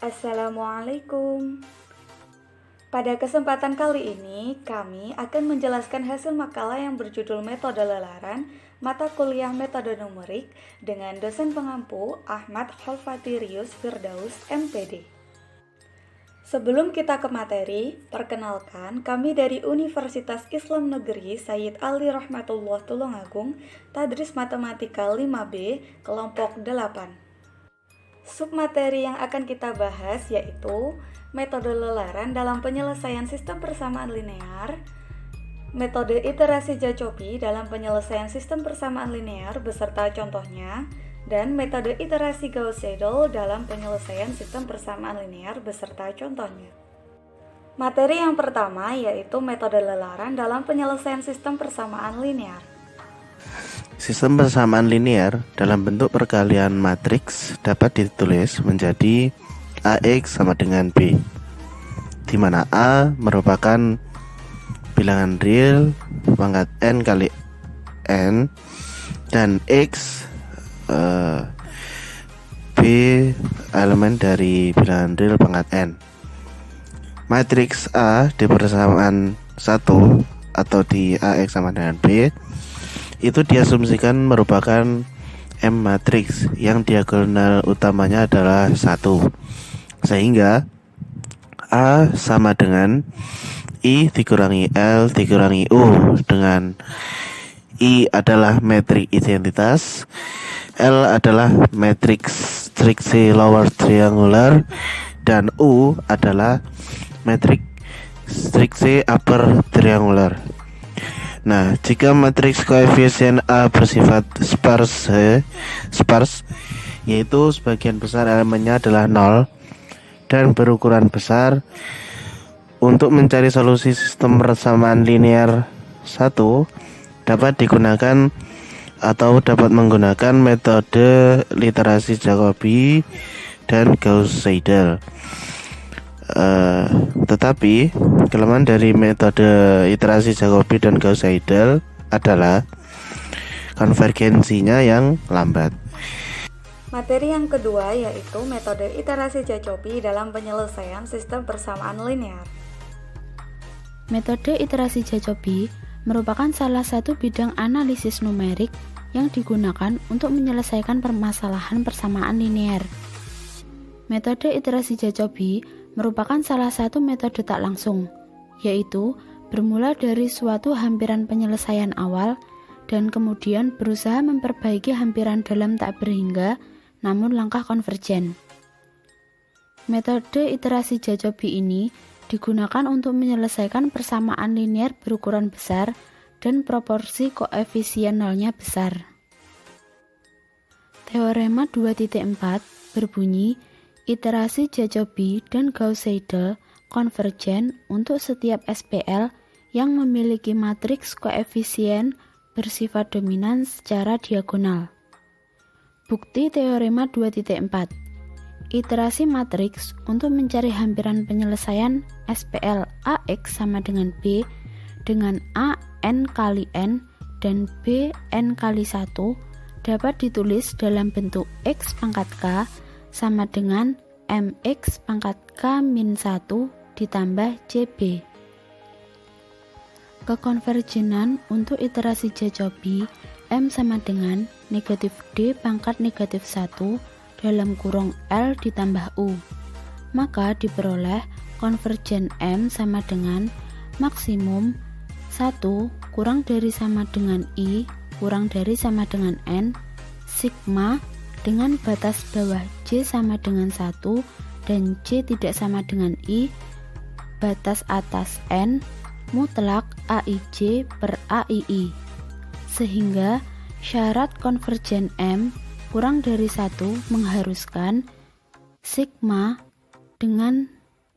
Assalamualaikum. Pada kesempatan kali ini, kami akan menjelaskan hasil makalah yang berjudul Metode Lelaran Mata Kuliah Metode Numerik dengan dosen pengampu Ahmad Khalfatirius Firdaus, MPD. Sebelum kita ke materi, perkenalkan kami dari Universitas Islam Negeri Sayyid Ali Rahmatullah Tulungagung, Tadris Matematika 5B, kelompok 8. Submateri yang akan kita bahas yaitu metode lelaran dalam penyelesaian sistem persamaan linear, metode iterasi Jacobi dalam penyelesaian sistem persamaan linear beserta contohnya, dan metode iterasi Gauss-Seidel dalam penyelesaian sistem persamaan linear beserta contohnya. Materi yang pertama yaitu metode lelaran dalam penyelesaian sistem persamaan linear. Sistem persamaan linear dalam bentuk perkalian matriks dapat ditulis menjadi AX sama dengan B, di mana A merupakan bilangan real pangkat N kali N dan X B elemen dari bilangan real pangkat N. Matriks A di persamaan 1 atau di AX sama dengan B itu diasumsikan merupakan M matriks yang diagonal utamanya adalah 1, sehingga A sama dengan I dikurangi L dikurangi U, dengan I adalah metrik identitas, L adalah matriks striksi lower triangular, dan U adalah metrik striksi upper triangular. Nah, jika matriks koefisien A bersifat sparse, yaitu sebagian besar elemennya adalah 0 dan berukuran besar, untuk mencari solusi sistem persamaan linear 1 dapat digunakan atau dapat menggunakan metode literasi Jacobi dan Gauss-Seidel. Tetapi kelemahan dari metode iterasi Jacobi dan Gauss-Seidel adalah konvergensinya yang lambat. Materi yang kedua yaitu metode iterasi Jacobi dalam penyelesaian sistem persamaan linear. Metode iterasi Jacobi merupakan salah satu bidang analisis numerik yang digunakan untuk menyelesaikan permasalahan persamaan linear. Metode iterasi Jacobi merupakan salah satu metode tak langsung, yaitu bermula dari suatu hampiran penyelesaian awal dan kemudian berusaha memperbaiki hampiran dalam tak berhingga namun langkah konvergen. Metode iterasi Jacobi ini digunakan untuk menyelesaikan persamaan linear berukuran besar dan proporsi koefisien nolnya besar. Teorema 2.4 berbunyi iterasi Jacobi dan Gauss-Seidel konvergen untuk setiap SPL yang memiliki matriks koefisien bersifat dominan secara diagonal. Bukti teorema 2.4. Iterasi matriks untuk mencari hampiran penyelesaian SPL AX sama dengan B dengan A N kali N dan B N kali 1 dapat ditulis dalam bentuk X pangkat K sama dengan MX pangkat K-1 ditambah CB. Kekonvergenan untuk iterasi Jacobi M sama dengan negatif D pangkat negatif 1 dalam kurung L ditambah U. Maka diperoleh konvergen M sama dengan maksimum 1 kurang dari sama dengan I kurang dari sama dengan N sigma dengan batas bawah J sama dengan 1 dan J tidak sama dengan I, batas atas N mutlak AIJ per AII, sehingga syarat konvergen M kurang dari 1 mengharuskan sigma dengan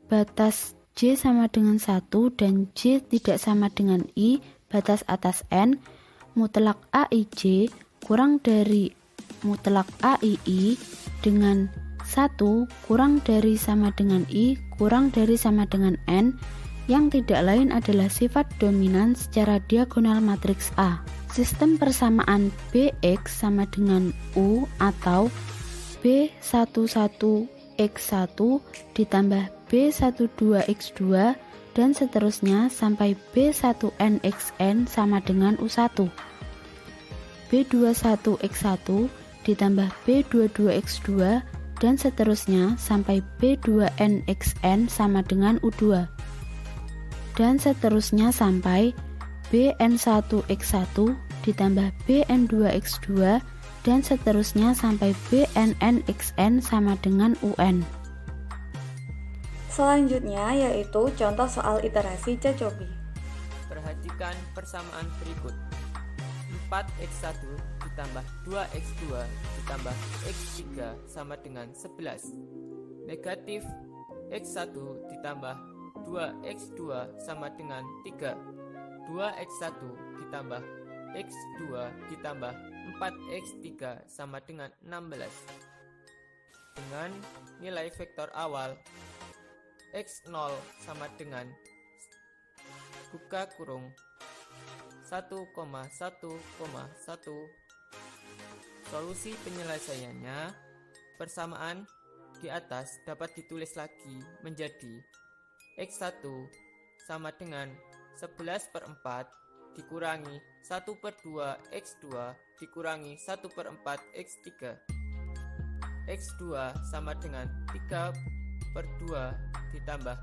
batas J sama dengan 1 dan J tidak sama dengan I, batas atas N mutlak AIJ kurang dari mutlak AII dengan 1 kurang dari sama dengan I kurang dari sama dengan N yang tidak lain adalah sifat dominan secara diagonal matriks A. Sistem persamaan BX sama dengan U atau B11 X1 ditambah B12X2 dan seterusnya sampai B1NXN sama dengan U1. B21X1 ditambah B22X2 dan seterusnya sampai B2NXN sama dengan U2. Dan seterusnya sampai BN1X1 ditambah BN2X2 dan seterusnya sampai BNNXN sama dengan UN. Selanjutnya yaitu contoh soal iterasi Jacobi. Perhatikan persamaan berikut. 4x1 ditambah 2x2 ditambah x3 sama dengan 11. Negatif x1 ditambah 2x2 sama dengan 3. 2x1 ditambah x2 ditambah 4x3 sama dengan 16. Dengan nilai vektor awal x0 sama dengan buka kurung 1,1,1. Solusi penyelesaiannya, persamaan di atas dapat ditulis lagi menjadi x1 sama dengan 11/4 dikurangi 1/2 x2 dikurangi 1/4 x3. X2 sama dengan 3/2 ditambah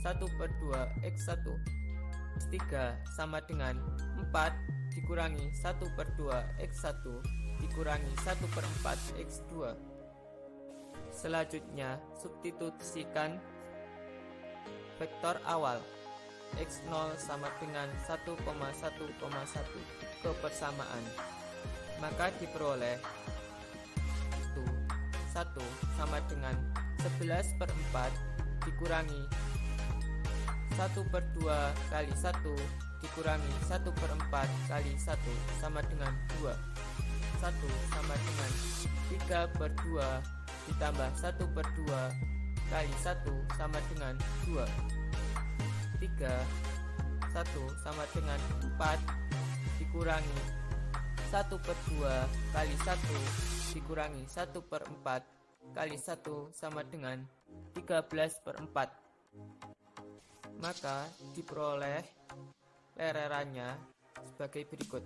1/2 x1. X3 sama dengan 4 dikurangi 1/2 x1 dikurangi 1/4 x2. Selanjutnya substitusikan vektor awal x0 sama dengan 1,1,1 ke persamaan, maka diperoleh 1 sama dengan 11/4 dikurangi 1/2 kali 1 dikurangi 1/4 kali 1 sama dengan 2. 1 sama dengan 3/2 ditambah 1/2 kali 1 sama dengan 2. 3 1 sama dengan 4 dikurangi 1/2 kali 1 dikurangi 1/4 kali 1 sama dengan 13/4. Maka diperoleh lererannya sebagai berikut.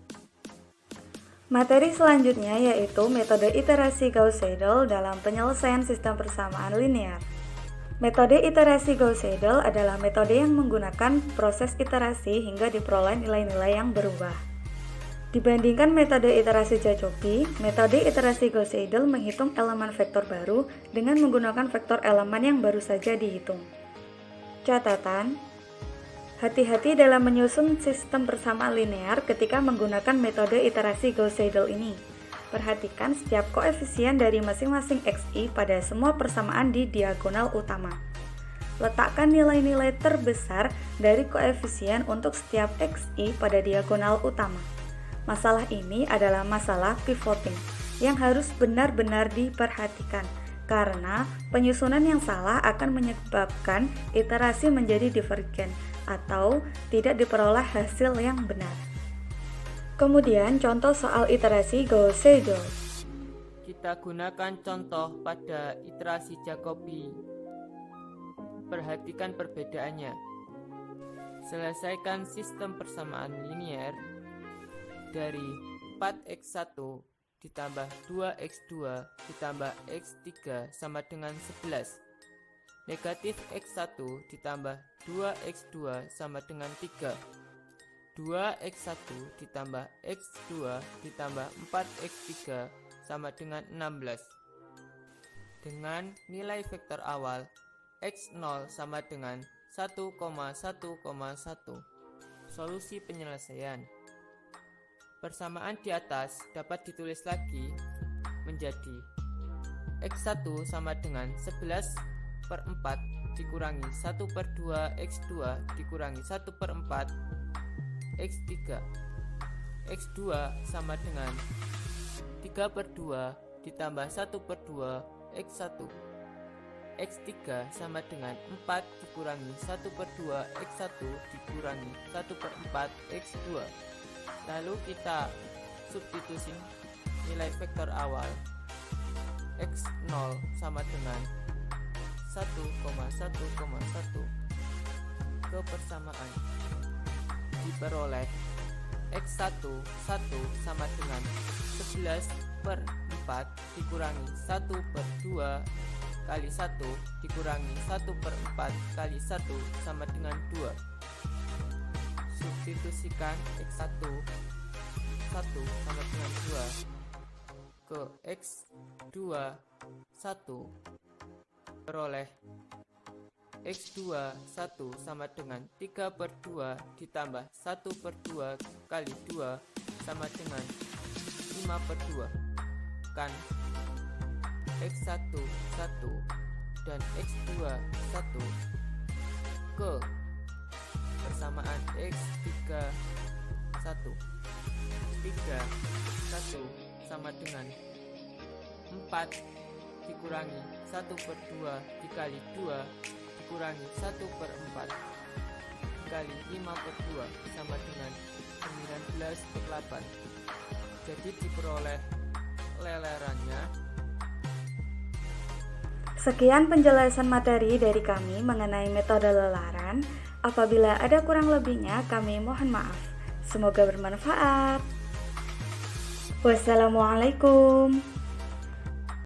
Materi selanjutnya yaitu metode iterasi Gauss-Seidel dalam penyelesaian sistem persamaan linear. Metode iterasi Gauss-Seidel adalah metode yang menggunakan proses iterasi hingga diperoleh nilai-nilai yang berubah. Dibandingkan metode iterasi Jacobi, metode iterasi Gauss-Seidel menghitung elemen vektor baru dengan menggunakan vektor elemen yang baru saja dihitung. Catatan: hati-hati dalam menyusun sistem persamaan linear ketika menggunakan metode iterasi Gauss-Seidel ini. Perhatikan setiap koefisien dari masing-masing xi pada semua persamaan di diagonal utama. Letakkan nilai-nilai terbesar dari koefisien untuk setiap xi pada diagonal utama. Masalah ini adalah masalah pivoting yang harus benar-benar diperhatikan, karena penyusunan yang salah akan menyebabkan iterasi menjadi divergen atau tidak diperoleh hasil yang benar. Kemudian contoh soal iterasi Gauss-Seidel. Kita gunakan contoh pada iterasi Jacobi. Perhatikan perbedaannya. Selesaikan sistem persamaan linear dari 4x1 ditambah 2x2 ditambah x3 sama dengan 11. Negatif x1 ditambah 2x2 sama dengan 3. 2x1 ditambah x2 ditambah 4x3 sama dengan 16. Dengan nilai vektor awal x0 sama dengan 1,1,1. Solusi penyelesaian. Persamaan di atas dapat ditulis lagi menjadi x1 sama dengan 11/4 dikurangi 1/2 x2 dikurangi 1/4 x3. X2 sama dengan 3/2 ditambah 1/2 x1. X3 sama dengan 4 dikurangi 1/2 x1 dikurangi 1/4 x2. Lalu kita substitusi nilai vektor awal x0 sama dengan 1,1,1 kebersamaan diperoleh X1 1 sama dengan 11/4 dikurangi 1/2 kali 1 dikurangi 1/4 kali 1 sama dengan 2. Substitusikan X1 1 sama dengan 2 ke X2 1, peroleh X2 1 sama dengan 3/2 ditambah 1/2 kali 2 sama dengan 5/2. Kan X1 1 dan X2 1 ke persamaan X3 1. 3 1 sama dengan 4 dikurangi 1/2 dikali 2 dikurangi 1/4 dikali 5/2 sama dengan 19/8. Jadi diperoleh lelerannya. Sekian penjelasan materi dari kami mengenai metode lelaran. Apabila ada kurang lebihnya, kami mohon maaf. Semoga bermanfaat. Wassalamualaikum.